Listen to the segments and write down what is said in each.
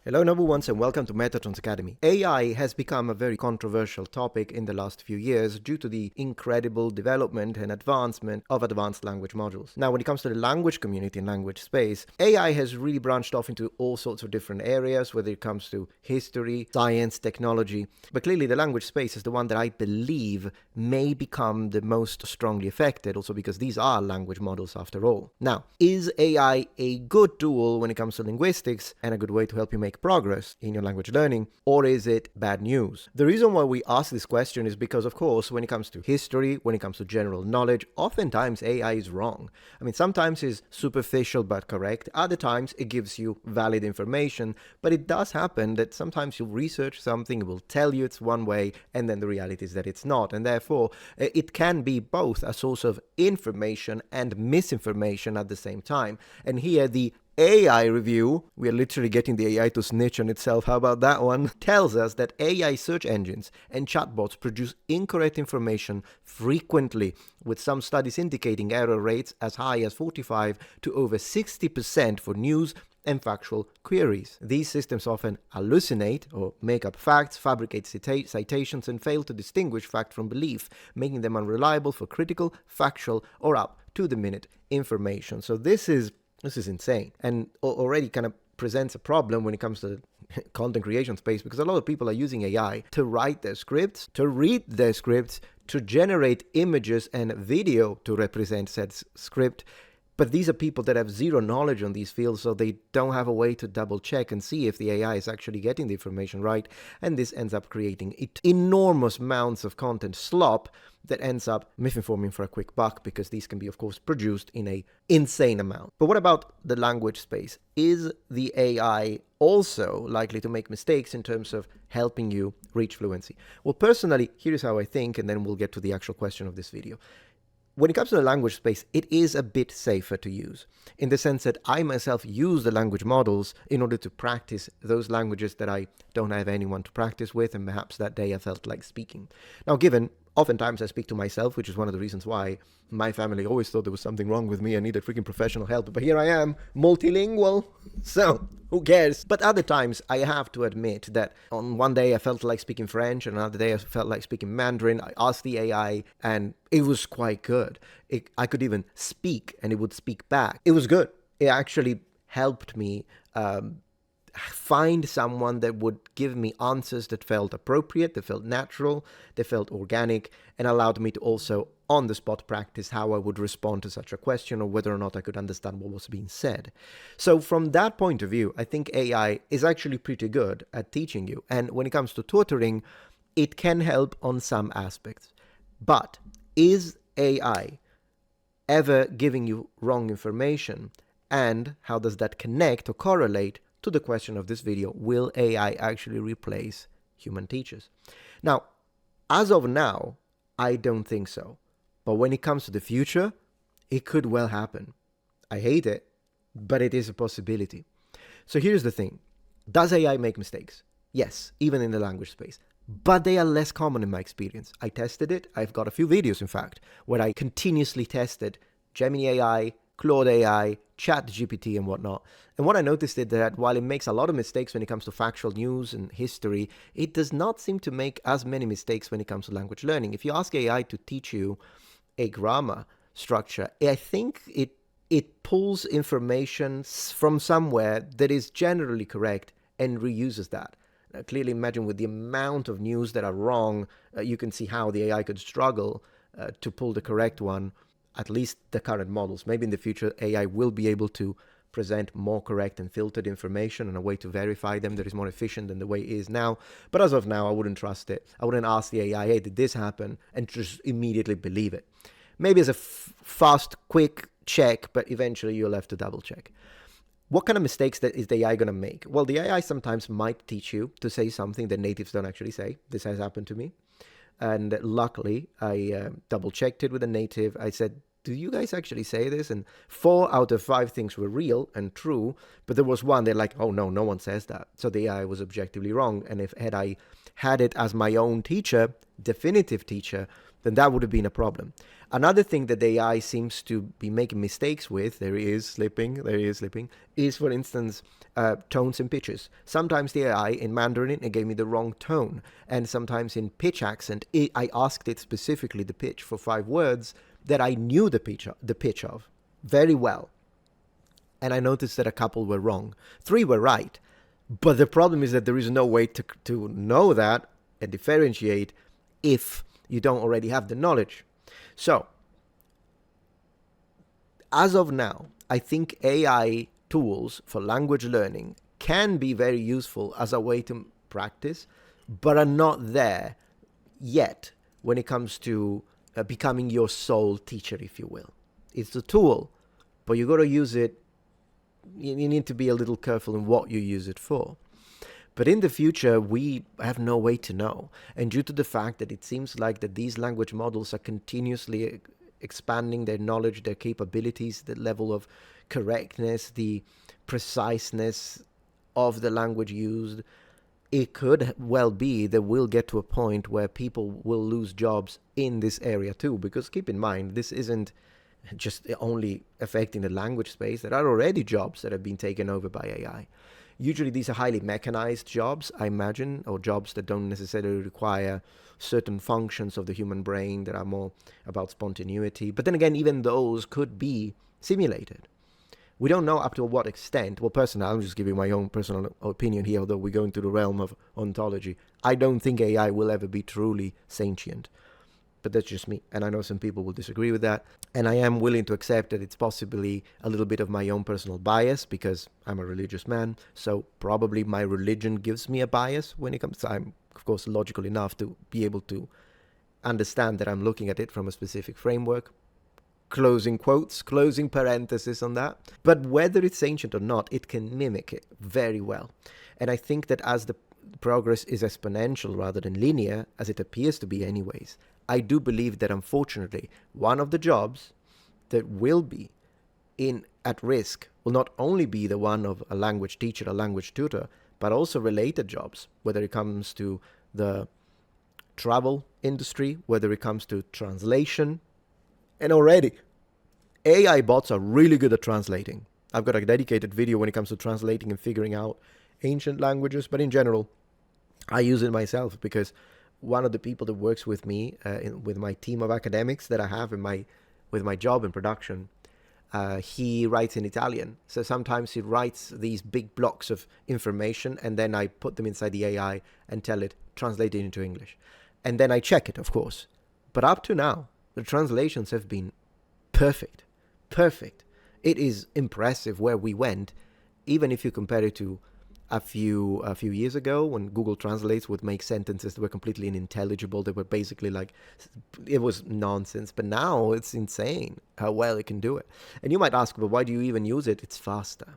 Hello, number ones, and welcome to Metatron's Academy. AI has become a very controversial topic in the last few years due to the incredible development and advancement of advanced language modules. Now, when it comes to the language community and language space, AI has really branched off into all sorts of different areas, whether it comes to history, science, technology. But clearly, the language space is the one that I believe may become the most strongly affected, also because these are language models after all. Now, is AI a good tool when it comes to linguistics and a good way to help you make progress in your language learning, or is it bad news? The reason why we ask this question is because, of course, when it comes to history, when it comes to general knowledge, oftentimes AI is wrong. I mean, sometimes it's superficial but correct, other times it gives you valid information, but it does happen that sometimes you'll research something, it will tell you it's one way, and then the reality is that it's not, and therefore it can be both a source of information and misinformation at the same time. And here the AI review, we are literally getting the AI to snitch on itself, how about that one, tells us that AI search engines and chatbots produce incorrect information frequently, with some studies indicating error rates as high as 45 to over 60% for news and factual queries. These systems often hallucinate or make up facts, fabricate citations, and fail to distinguish fact from belief, making them unreliable for critical, factual, or up-to-the-minute information. So this is insane, and already kind of presents a problem when it comes to the content creation space, because a lot of people are using AI to write their scripts, to read their scripts, to generate images and video to represent said script. But these are people that have zero knowledge on these fields, so they don't have a way to double check and see if the AI is actually getting the information right. And this ends up creating enormous amounts of content slop that ends up misinforming for a quick buck, because these can be, of course, produced in an insane amount. But what about the language space? Is the AI also likely to make mistakes in terms of helping you reach fluency? Well, personally, here's how I think, and then we'll get to the actual question of this video. When it comes to the language space, it is a bit safer to use, in the sense that I myself use the language models in order to practice those languages that I don't have anyone to practice with, and perhaps that day I felt like speaking. Now, given oftentimes I speak to myself, which is one of the reasons why my family always thought there was something wrong with me. I needed freaking professional help. But here I am, multilingual. So who cares? But other times I have to admit that on one day I felt like speaking French, and another day I felt like speaking Mandarin. I asked the AI and it was quite good. I could even speak and it would speak back. It was good. It actually helped me find someone that would give me answers that felt appropriate, that felt natural, that felt organic, and allowed me to also on the spot practice how I would respond to such a question, or whether or not I could understand what was being said. So from that point of view, I think AI is actually pretty good at teaching you. And when it comes to tutoring, it can help on some aspects. But is AI ever giving you wrong information? And how does that connect or correlate to the question of this video? Will AI actually replace human teachers? Now, as of now, I don't think so. But when it comes to the future, it could well happen. I hate it, but it is a possibility. So here's the thing. Does AI make mistakes? Yes, even in the language space. But they are less common in my experience. I tested it. I've got a few videos, in fact, where I continuously tested Gemini AI, Claude AI, ChatGPT, and whatnot. And what I noticed is that while it makes a lot of mistakes when it comes to factual news and history, it does not seem to make as many mistakes when it comes to language learning. If you ask AI to teach you a grammar structure, I think it pulls information from somewhere that is generally correct and reuses that. Now, clearly, imagine with the amount of news that are wrong, you can see how the AI could struggle to pull the correct one, at least the current models. Maybe in the future, AI will be able to present more correct and filtered information and a way to verify them that is more efficient than the way it is now. But as of now, I wouldn't trust it. I wouldn't ask the AI, hey, did this happen? And just immediately believe it. Maybe as a fast, quick check, but eventually you'll have to double check. What kind of mistakes is the AI going to make? Well, the AI sometimes might teach you to say something that natives don't actually say. This has happened to me. And luckily, I double-checked it with a native. I said, do you guys actually say this? And 4 out of 5 things were real and true, but there was one, they're like, oh no, no one says that. So the AI was objectively wrong. And had I had it as my own teacher, definitive teacher, then that would have been a problem. Another thing that the AI seems to be making mistakes with, there is slipping, is, for instance, tones and pitches. Sometimes the AI in Mandarin, it gave me the wrong tone. And sometimes in pitch accent, I asked it specifically the pitch for 5 words that I knew the pitch of very well. And I noticed that a couple were wrong. 3 were right. But the problem is that there is no way to know that and differentiate if you don't already have the knowledge. So, as of now, I think AI tools for language learning can be very useful as a way to practice, but are not there yet when it comes to becoming your sole teacher, if you will. It's a tool, but you got to use it. You need to be a little careful in what you use it for. But in the future, we have no way to know. And due to the fact that it seems like that these language models are continuously expanding their knowledge, their capabilities, the level of correctness, the preciseness of the language used, it could well be that we'll get to a point where people will lose jobs in this area too. Because keep in mind, this isn't just only affecting the language space. There are already jobs that have been taken over by AI. Usually these are highly mechanized jobs, I imagine, or jobs that don't necessarily require certain functions of the human brain that are more about spontaneity. But then again, even those could be simulated. We don't know up to what extent. Well, personally, I'm just giving my own personal opinion here, although we go into the realm of ontology. I don't think AI will ever be truly sentient. But that's just me. And I know some people will disagree with that. And I am willing to accept that it's possibly a little bit of my own personal bias because I'm a religious man. So probably my religion gives me a bias when it comes to, I'm, of course, logical enough to be able to understand that I'm looking at it from a specific framework. Closing quotes, closing parenthesis on that. But whether it's ancient or not, it can mimic it very well. And I think that as the progress is exponential rather than linear, as it appears to be anyways, I do believe that unfortunately one of the jobs that will be at risk will not only be the one of a language teacher, a language tutor, but also related jobs, whether it comes to the travel industry, whether it comes to translation. And already AI bots are really good at translating. I've got a dedicated video when it comes to translating and figuring out ancient languages, but in general, I use it myself because one of the people that works with me, with my team of academics that I have with my job in production, he writes in Italian. So sometimes he writes these big blocks of information and then I put them inside the AI and tell it, translate it into English. And then I check it, of course. But up to now, the translations have been perfect. Perfect. It is impressive where we went, even if you compare it to a few years ago when Google Translates would make sentences that were completely unintelligible. They were basically like, it was nonsense. But now it's insane how well it can do it. And you might ask, but why do you even use it? It's faster.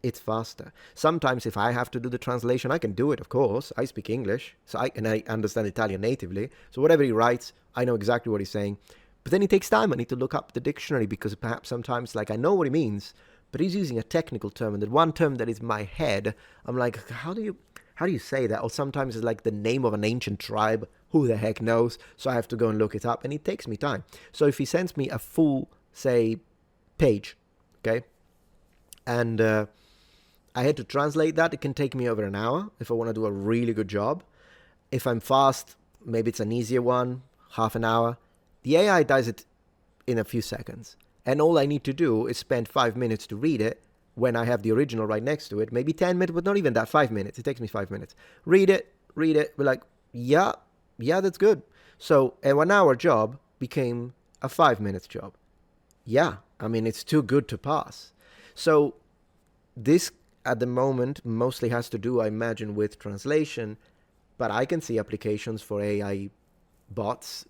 It's faster. Sometimes if I have to do the translation, I can do it, of course. I speak English, so I understand Italian natively. So whatever he writes, I know exactly what he's saying. But then it takes time. I need to look up the dictionary because perhaps sometimes like I know what he means, but he's using a technical term, and that one term that is in my head, I'm like, how do you say that? Or sometimes it's like the name of an ancient tribe. Who the heck knows? So I have to go and look it up, and it takes me time. So if he sends me a full, say, page, okay, and I had to translate that, it can take me over an hour if I want to do a really good job. If I'm fast, maybe it's an easier one, half an hour. The AI does it in a few seconds. And all I need to do is spend 5 minutes to read it when I have the original right next to it. Maybe 10 minutes, but not even that, 5 minutes. It takes me 5 minutes. Read it. We're like, yeah, that's good. So a 1 hour job became a 5 minutes job. Yeah, I mean, it's too good to pass. So this at the moment mostly has to do, I imagine, with translation, but I can see applications for AI bots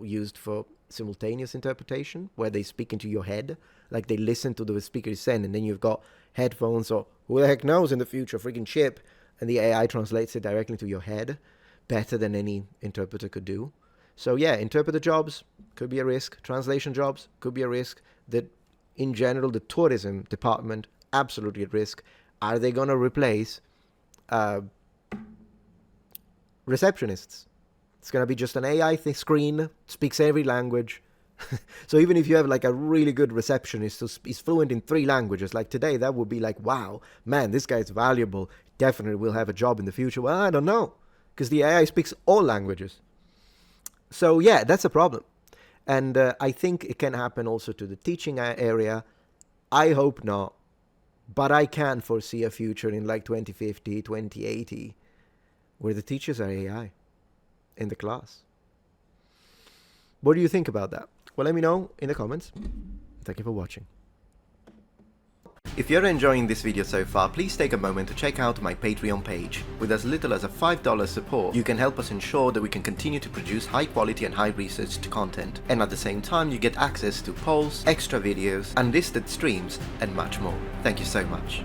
used for simultaneous interpretation, where they speak into your head, like they listen to the speaker is saying, and then you've got headphones or who the heck knows in the future, freaking chip, and the AI translates it directly into your head better than any interpreter could do. So yeah, interpreter jobs could be a risk. Translation jobs could be a risk. That in general, the tourism department, absolutely at risk. Are they going to replace receptionists? It's going to be just an AI screen, speaks every language. So even if you have like a really good receptionist who is fluent in 3 languages, like today, that would be like, wow, man, this guy's valuable. Definitely will have a job in the future. Well, I don't know, because the AI speaks all languages. So yeah, that's a problem. And I think it can happen also to the teaching area. I hope not, but I can foresee a future in like 2050, 2080, where the teachers are AI in the class. What do you think about that? Well, let me know in the comments. Thank you for watching. If you're enjoying this video so far, please take a moment to check out my Patreon page. With as little as a $5 support, you can help us ensure that we can continue to produce high quality and high researched content. And at the same time, you get access to polls, extra videos, unlisted streams, and much more. Thank you so much.